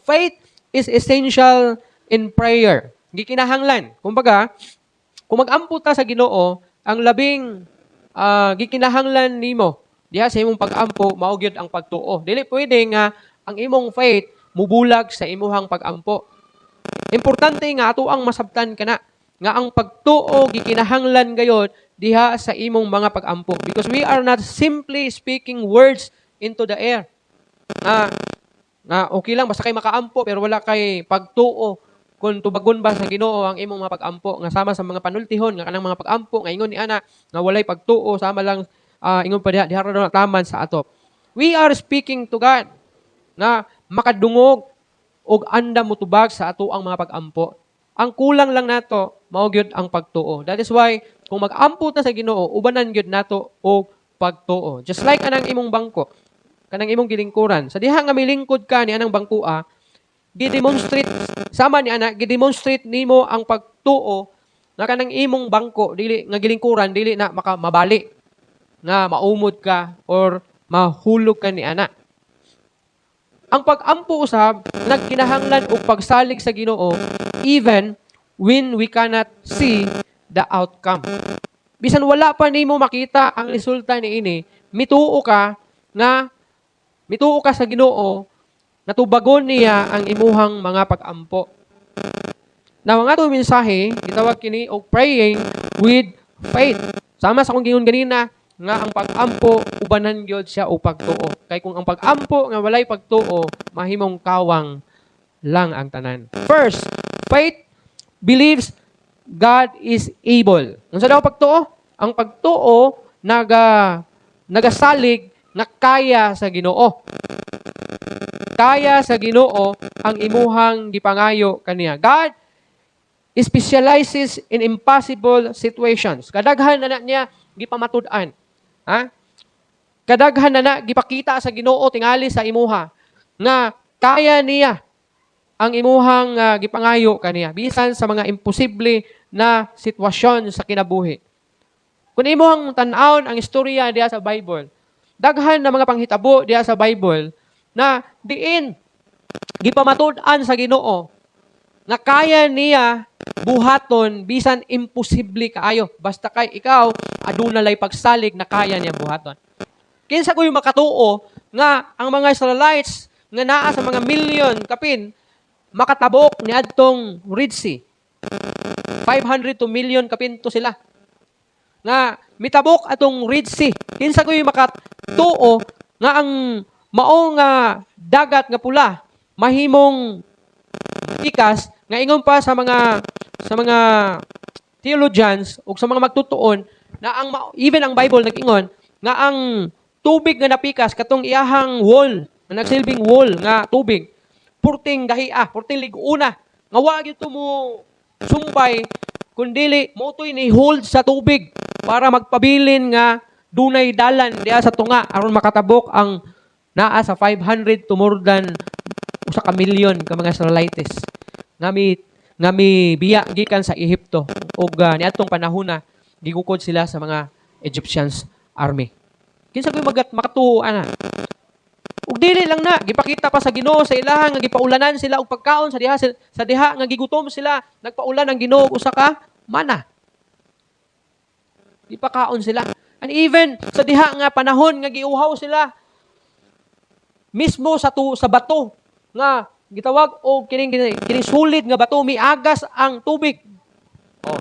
faith is essential in prayer. Gikinahanglan. Kumbaga, kung mag-ampo ta sa Ginoo, ang labing gikinahanglan nimo diha sa imong pag-ampo mao gyud ang pagtuo. Dili pwede nga ang imong faith mubulag sa imuhang pag-ampo. Importante nga ato ang masabtan kana nga ang pagtuo gikinahanglan gayud diha sa imong mga pag-ampo, because we are not simply speaking words into the air. Okay lang basta kay makaampo pero wala kay pagtuo kung tubagon ba sa Ginoo ang imong mga pag-ampo nga sama sa mga panultihon nga kanang mga pag-ampo nga ingon ni ana nga walay pagtuo sama lang ingon pa diha ra taman sa ato. We are speaking to God na makadungog og andam motubag sa ato ang mga pag-ampo. Ang kulang lang nato mao gyud ang pagtuo. That is why kung mag-ampo ta sa Ginoo, ubanan gyud nato og pagtuo. Just like anang imong bangko, kanang imong gilingkuran. Sa diha nga milingkod ka ni anang bangkoa, gi-demonstrate sama ni ana, gi-demonstrate nimo ang pagtuo nga kanang imong bangko dili nga gilingkuran dili na mabali nga maumod ka or mahulog ka ni ana. Ang pag-ampo usab nagkinahanglan og pagsalig sa Ginoo even when we cannot see the outcome. Bisan wala pa nimo makita ang resulta niini, mituo ka sa Ginoo natubagon niya ang imuhang mga pag-ampo. Na mga itong mensahe, gitawag kini og praying with faith. Sama sa kong gingon ganina, nga ang pag-ampo, ubanan gyud siya o pagtuo. Kay kung ang pag-ampo nga walay pagtuo, mahimong kawang lang ang tanan. First, faith believes God is able. Unsa daw pagtuo? Ang pagtuo nagasalig na kaya sa Ginoo. Kaya sa Ginoo ang imuhang gipangayo kaniya. God specializes in impossible situations. Kadaghan na niya gipamatud-an. Kadaghan na gipakita sa Ginoo tingali sa imuha nga kaya niya ang imuhang gipangayo kaniya bisan sa mga imposible na sitwasyon sa kinabuhi. Kung imuhang tan-awon ang istorya diha sa Bible, daghan na mga panghitabo diha sa Bible na diin gipamatud-an sa Ginoo nga kaya niya buhaton bisan imposible kaayo. Basta kay ikaw aduna lay pagsalig na kaya niya buhaton. Kinsa ko yung makatuo nga ang mga Israelites nga naa sa mga milyon kapin makatabok ni adtong Red Sea. 500 to million kapin to sila. Nga mitabok atong Red Sea. Kinsa ko yung makatuo nga ang maong dagat nga pula mahimong ikas nga ingon pa sa mga theologians o sa mga magtutuon na even ang Bible nag-ingon nga ang tubig nga napikas katong iyahang wall, nga nagsilbing wall nga tubig, purting gahia, purting liguna, nga wa gyud mo sumpay kundili motoy ni hold sa tubig para magpabilin nga dunay dalan diha sa tunga aron makatabok ang naa sa 500 to more than usa ka milyon ka mga Israelites nga mi biya gikan sa Ehipto ug niadtong panahon na gigukod sila sa mga Egyptians army. Kinsa koy makatuo ana? Ug dili lang na gipakita pa sa Ginoo sa ilahan nga gipaulanan sila og pagkaon sa diha nga gigutom sila, nagpaulan ang Ginoo og usa ka mana. Gipakaon sila. And even sa diha nga panahon nga giuhaw sila mismo sa bato nga gitawag og kining sulid nga bato miagas ang tubig. Oh.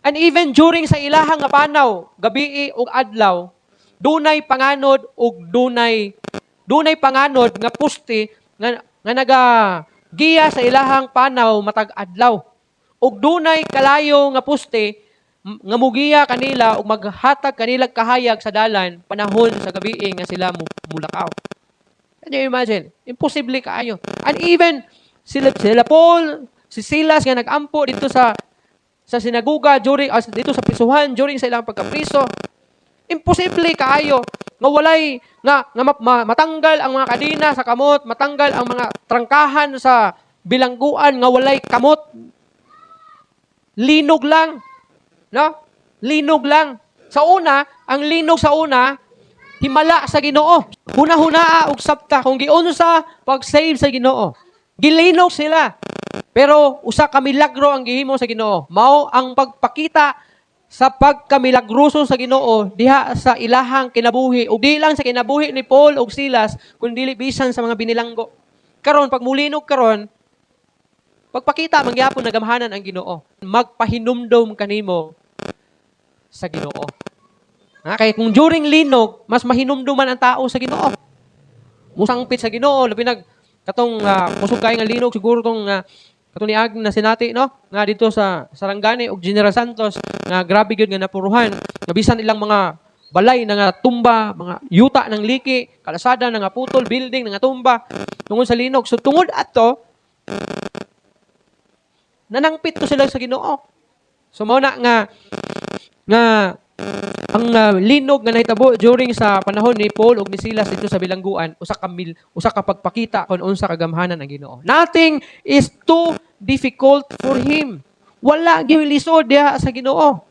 And even during sa ilahang nga panaw, gabi ug adlaw, dunay panganod ug dunay panganod nga puste nga nagagiya sa ilahang panaw matag adlaw. Ug dunay kalayo nga puste nga mugiya kanila ug maghatag kanila kahayag sa dalan panahon sa gabi nga sila mulakaw. Can you imagine? Imposible kaayo. And even sila Paul, si Silas nga nag-ampo dito sa sinaguga during dito sa prisuhan during sa ilang pagkapriso. Imposible kaayo nga walay matanggal ang mga kadina sa kamot, matanggal ang mga trangkahan sa bilangguan nga walay kamot. Linog lang. No? Linog lang. Sa una, ang linog sa una himala sa Ginoo. Huna-hunaa og sabta kung giunsa pag-save sa Ginoo. Gilinog sila. Pero usa ka milagro ang gihimo sa Ginoo. Mao ang pagpakita sa pagkamilagroso sa Ginoo diha sa ilahang kinabuhi ug di lang sa kinabuhi ni Paul ug Silas kundi bisan sa mga binilanggo. Karon pag mulinog karon, pagpakita mangyapon na gamhanan ang Ginoo. Magpahinumdom kanimo sa Ginoo. Kaya kung during linog, mas mahinumduman ang tao sa Ginoo. Musangpit sa Ginoo, labi nag katong kusog kay nga linog siguro tong katong niag na sinati no nga dito sa Sarangani ug General Santos nga grabe gyud nga napuruhan. Nabisan ilang mga balay na nga tumba, mga yuta ng liki, kalasada na nga putol, building na nga tumba tungod sa linog. So tungod ato nanangpit to sila sa Ginoo. So mao na nga ang linog nga nahitabo during sa panahon ni Paul ug ni Silas dito sa bilangguan usa ka pagpakita kung unsa kagamhanan ang Ginoo. Nothing is too difficult for him. Wala gyud lisod diha sa Ginoo.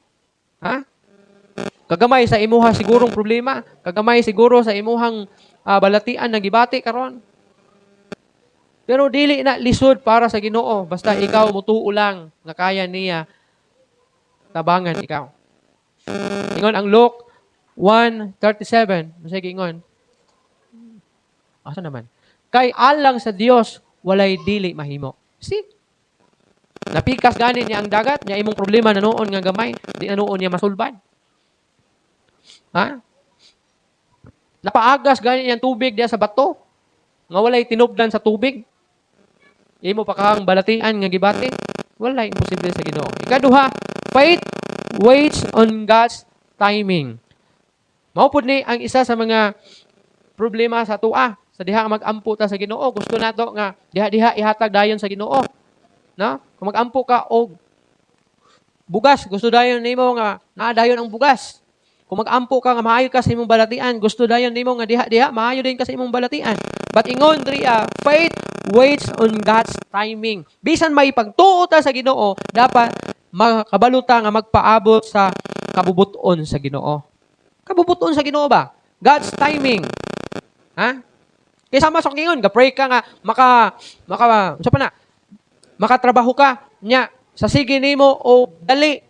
Kagamay sa imuha sigurong problema, kagamay siguro sa imuhang balatian na gibati karon. Pero dili na lisod para sa Ginoo basta ikaw mutuo lang nga kaya niya tabangan ikaw. Ingon ang Luke 1:37. Sige ingon. Asa naman? Kay alang sa Dios walay dili mahimo. See? Napikas gani niya ang dagat, niya imong problema na noon nga gamay, di na noon niya masulbad. Napaagas gani niya ang tubig diya sa bato. Nga walay tinubdan sa tubig. Imo pa kang balatian nga gibati. Walay imposible sa Ginoo. Ikaduha, faith waits on God's timing. Mao pud ni ang isa sa mga problema sa tua, sa diha mag-ampo ta sa Ginoo. Gusto nato nga diha ihatag dayon sa Ginoo. No? Kung mag-ampo ka og bugas, gusto dayon nimo nga naa dayon ang bugas. Kung mag-ampo ka nga maayo ka sa imong balatian, gusto dayon nimo nga diha maayo din ka sa imong balatian. But ingon diriya, faith waits on God's timing. Bisan may pagtuo ta sa Ginoo, dapat makabaluta nga magpaabot sa kabubuton sa Ginoo. Kabubuton sa Ginoo ba? God's timing. Kaya sama sa kingon, ga-pray ka nga makatrabaho ka nya sa sige nimo o dali.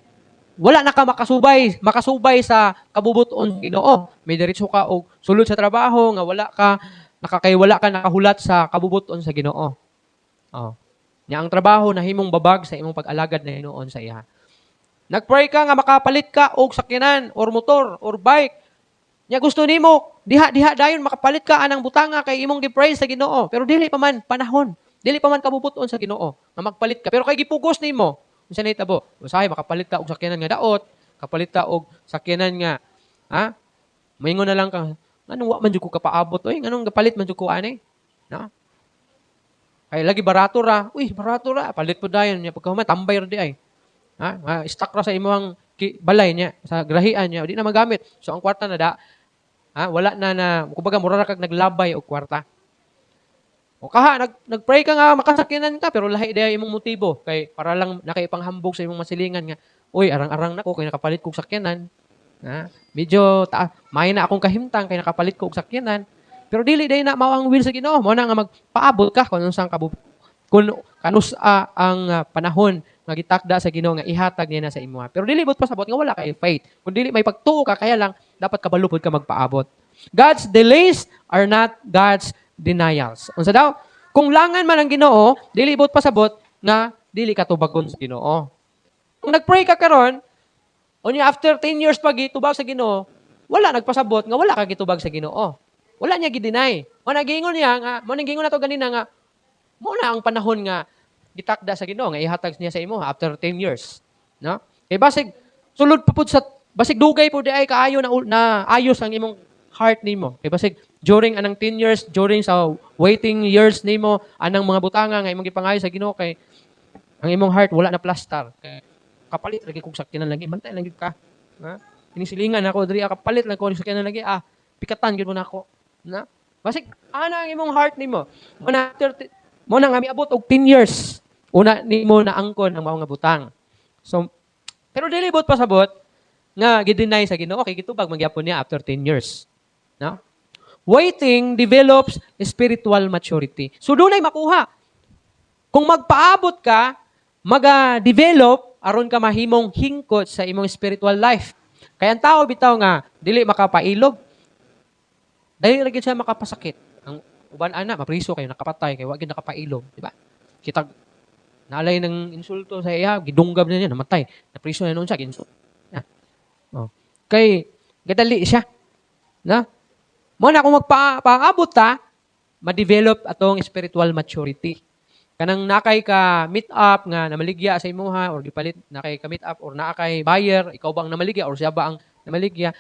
Wala na ka makasubay sa kabubuton sa Ginoo. May diretso ka og sulod sa trabaho nga wala ka nakahulat sa kabubuton sa Ginoo. Nya ang trabaho na himong babag sa imong pag-alagad na hinuon sa iya. Nagpray ka nga makapalit ka og sakyanan or motor or bike. Nya gusto nimo diha dayon makapalit ka anang butanga kay imong gi-pray sa Ginoo. Pero dili pa man panahon. Dili pa man kabubuton sa Ginoo nga magpalit ka. Pero kay gipugos nimo, unsa nahitabo? Usahay makapalit ka og sakyanan nga daot, kapalit ka og sakyanan nga maingon na lang ka, anong wa man jud ko kapaabot oy, nganong gapalit man jud ko ani? No? Kay lagi barato ra. Uy, barato ra. Palit po dayon niya. Pagkahuman, tambay ra di ay. Stuck ra sa imong balay niya, sa grahian niya. Di na magamit. So, ang kwarta na wala na, kumbaga, mura ra kag naglabay o kwarta. O nagpray ka nga, makasakyanan ka, pero lahi di imong motibo. Kay, para lang nakaipanghambog sa imong masilingan nga, uy, arang-arang na ko, kay nakapalit kong sakyanan. Medyo, may na akong kahimtang, kay nakapalit ko og sakyanan. Pero dili day na mao ang will sa Ginoo. Mo na nga magpaabot ka kung unsang ang panahon nga gitakda sa Ginoo nga ihatag niya na sa imo. Pero dili bot pasabot nga wala kay faith. Kung dili may pagtuo ka kaya lang dapat kabalo pud ka magpaabot. God's delays are not God's denials. Unsa daw? Kung langan man ang Ginoo, dili bot pasabot nga dili ka tubagon sa Ginoo. Kung nagpray ka karon, unya after 10 years pa gitubag sa Ginoo, wala nagpasabot nga wala ka gitubag sa Ginoo. Wala niya gi-deny. O nagingon niya nga, mo nagingon nato ganina nga, mo na ang panahon nga gitakda sa Ginoo nga ihatag niya sa imo after 10 years, no? Kay basig sulod pa pud sa basig dugay pud di ay kaayo na ayos ang imong heart nimo. Kay basig during anang 10 years, during sa waiting years nimo, anang mga butanga nga imong gipangayo sa Ginoo kay ang imong heart wala na plaster. Kay kapalit lagi kog sakyanan lagi, bantay lagi ka. Inisilingan ako diri kapalit lang ko sakyanan lagi. Pikatan gyud mo nako. Na? Basig, ana ang imong heart nimo. Mo na nga miabot og 10 years. Una nimo na angkon ang mao nga butang. So, pero dili bot pasabot nga gi-deny sa Ginoo kay gitubag magyapon niya after 10 years. No? Waiting develops spiritual maturity. So dunay makuha. Kung magpaabot ka, mag-develop, aron ka mahimong hingkot sa imong spiritual life. Kaya ang tao bitaw nga, dili makapailob, dahil lagi siya makapasakit. Ang uban ana, mapriso kayo, nakapatay, kayo wag gyud nakapailog, di ba? Kita naalay ng insulto sa iya, gidunggab na niya, namatay. Napriso na noon siya, ginsulto. Oh. Kay gadali siya. Na? Mo na kung magpaabot ta, ma-develop atong spiritual maturity. Kanang nakay ka meet up nga namaligya sa imuha or gipalit nakay ka meet up or nakay buyer, ikaw ba ang namaligya or siya ba ang namaligya?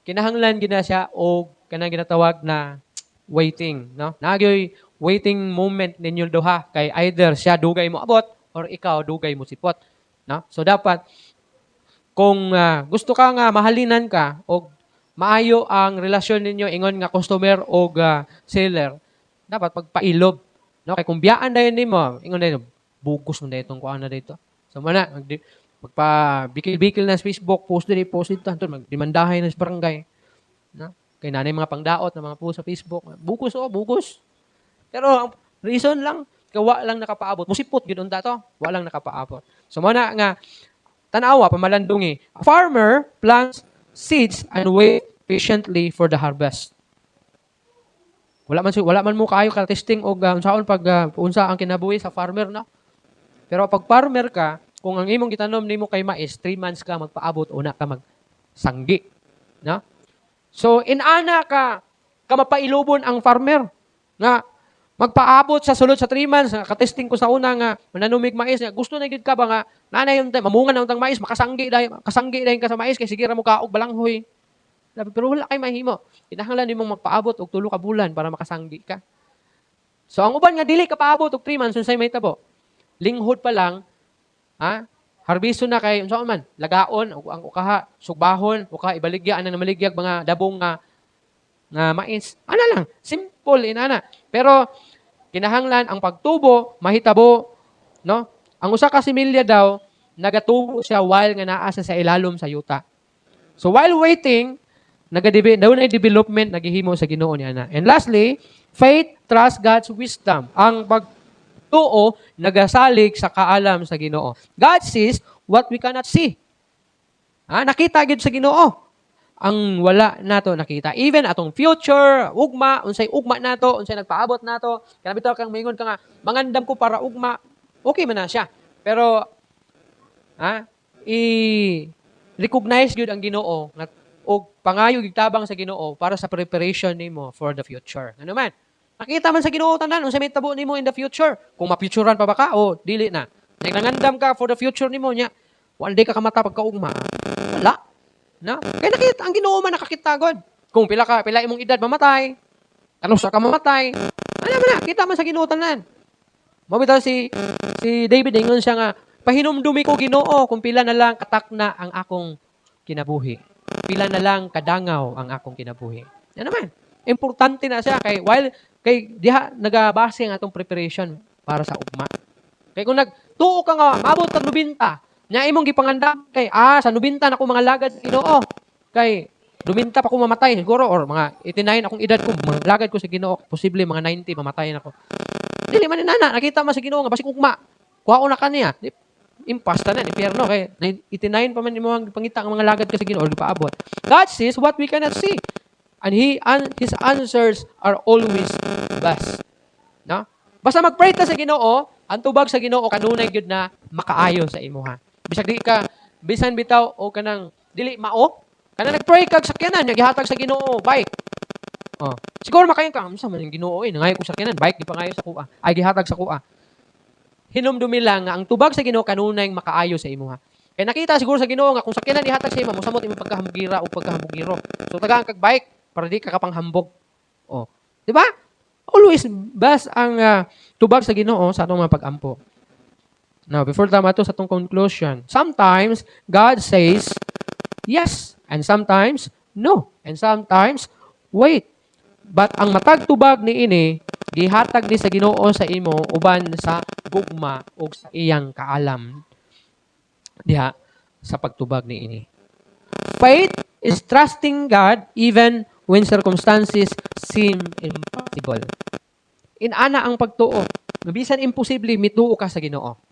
Kinahanglan gina siya og kanang ginatawag na waiting, no? Nagyoy waiting moment ninyo duha kay either siya dugay mo abot or ikaw dugay mo sipot, no? So dapat kung gusto ka nga mahalinan ka o maayo ang relasyon ninyo ingon nga customer o seller, dapat pagpailob. No, kay kung biyaan dayon nimo, ingon dayon bugos man dayon tong kuan na dito. So mana magpa-bikil-bikil na sa Facebook, post dito, magdemandahay na sa barangay. No? Kay nanay mga pangdaot na mga post sa Facebook, bugos. Pero ang reason lang, kawa lang nakapaabot. Musipot gid unta to, wa lang nakapaabot. So mana nga tanawa pamalandungi. A farmer plants seeds and wait patiently for the harvest. Wala man mo kaayo ka testing og unsaon pag unsa ang kinabuhi sa farmer, no? Pero pag farmer ka, kung ang imong gitanom nimo kay mais, 3 months ka magpaabot una ka magsanggi, no? So inana ka mapailubon ang farmer nga magpaabot sa sulod sa 3 months, ka-testing ko sa una nga mananumig mais, nga gusto na gid ka ba nga nanay yung mamunga na untang mais, kasanggi dayon ka sa mais kay sige ra mo kaog balanghoy. Pero wala kay mahimo. Kinahanglan nimong magpaabot og 3 ka bulan para makasanggi ka. So ang uban nga dili ka paabot og 3 months unsay mahitabo? Linghod pa lang, harbiso na kay unsa man, lagaon ang ukaha, sugbahon, ukaha ibaligya ana na maligyag mga dabong nga mais. Ana lang, simple inana. Pero kinahanglan ang pagtubo mahitabo, no? Ang usa ka similya daw nagatubo siya while nga naa sa ilalom sa yuta. So while waiting, daw na development naghihimo sa Ginoo niya na. And lastly, faith trust God's wisdom. Ang pagtuo nagasalig sa kaalam sa Ginoo. God sees what we cannot see. Nakita gid sa Ginoo ang wala nato nakita. Even atong future, ugma, unsay ugma nato, unsay nagpaabot nato. Kana bitaw kang mingon ka nga, mangandam ko para ugma. Okay man na siya. Pero i-recognize gyud ang Ginoo nga o pangayo gitabang sa Ginoo para sa preparation nimo for the future. Ano man? Nakita man sa Ginoo tanan unsa may tabo nimo in the future. Kung ma-futurean pa ba ka o dili na. Nangandam ka for the future nimo nya. One day ka kamata pagkaugma. Wala. Na? Kaya nakita ang Ginoo man nakakita god. Kung pila imong edad mamatay. Kanus ka mamatay. Ano man na, kita man sa Ginoo tanan. Mabitaw si David ingon siya nga pahinumdumi ko Ginoo kung pila na lang katak na ang akong kinabuhi. Pila na lang kadangaw ang akong kinabuhi. Yan naman. Importante na siya kay diha nagabase ang atong preparation para sa ugma. Kay kung nagtuo ka nga maabot kag 90, nya imong gipangandam kay sa 90 na ko mga lagad sa Ginoo. Kay 90 pa ko mamatay siguro or mga 89 akong edad ko, mga lagad ko sa Ginoo, posible mga 90 mamatayin ako. Dili man nana, nakita man sa Ginoo nga basig ugma. Kuhaon na kaniya. Impasta na, impyerno. Kaya 89 pa man mo ang pangita ang mga lagad kasi Ginoo or paabot. God sees what we cannot see. And His answers are always best. No? Basta mag-pray ta sa Ginoo, ang tubag sa Ginoo kanunay gyud na makaayo sa imuha. Bisag di ka bisan bitaw o kanang dili mao, kanang nag-pray kag sakyanan, gihatag sa Ginoo, bike. Siguro makayon ka, unsa man ang Ginoo nangayo ko sakyanan, bike di pa ngayo sa kuha. Ay gihatag sa kuha. Hinumdumi lang nga ang tubag sa Ginoo kanunay makaayo sa imuha. Kaya nakita siguro sa Ginoo nga kung sakyanan ihatag sa imo, mosamot imong pagkahambugira o pagkahambugiro. So tagaan kag bike para di ka kapanghambog. Di ba? Always best ang tubag sa Ginoo sa atong mga pag-ampo. Now, before tama to sa atong conclusion, sometimes God says yes, and sometimes no, and sometimes wait. But ang matag tubag ni ini gihatag ni sa Ginoo sa imo uban sa gugma o sa iyang kaalam diha sa pagtubag ni ini. Faith is trusting God even when circumstances seem impossible. Inana ang pagtuo. Bisan imposible mituo ka sa Ginoo.